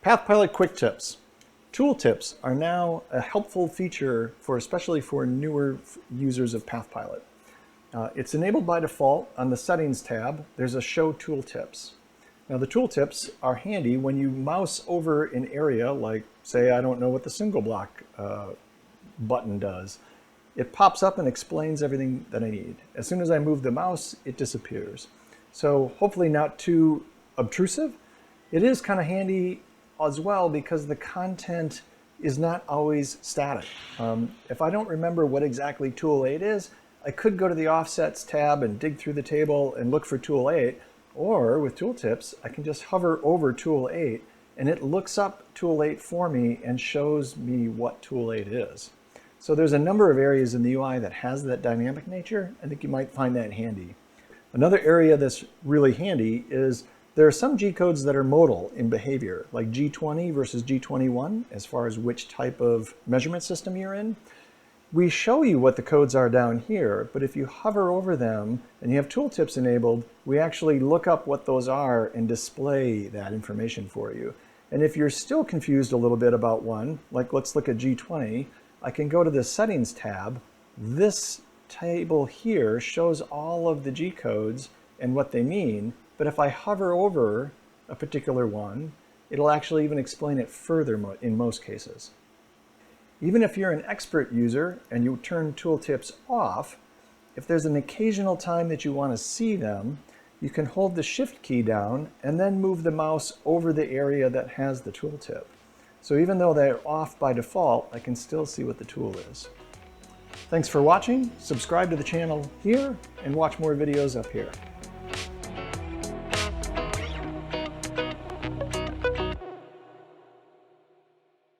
PathPilot Quick Tips. Tooltips are now a helpful feature especially for newer users of PathPilot. It's enabled by default on the Settings tab. There's a Show Tooltips. Now the tooltips are handy when you mouse over an area, like say I don't know what the single block button does. It pops up and explains everything that I need. As soon as I move the mouse, it disappears. So hopefully not too obtrusive. It is kind of handy as well because the content is not always static. If I don't remember what exactly tool 8 is, I could go to the Offsets tab and dig through the table and look for tool 8, or with tooltips, I can just hover over tool 8 and it looks up tool 8 for me and shows me what tool 8 is. So there's a number of areas in the UI that has that dynamic nature. I think you might find that handy. Another area that's really handy is there are some G-codes that are modal in behavior, like G20 versus G21, as far as which type of measurement system you're in. We show you what the codes are down here, but if you hover over them and you have tooltips enabled, we actually look up what those are and display that information for you. And if you're still confused a little bit about one, like let's look at G20, I can go to the Settings tab. This table here shows all of the G-codes and what they mean, but if I hover over a particular one, it'll actually even explain it further in most cases. Even if you're an expert user and you turn tooltips off, if there's an occasional time that you want to see them, you can hold the Shift key down and then move the mouse over the area that has the tooltip. So even though they're off by default, I can still see what the tool is. Thanks for watching. Subscribe to the channel here and watch more videos up here.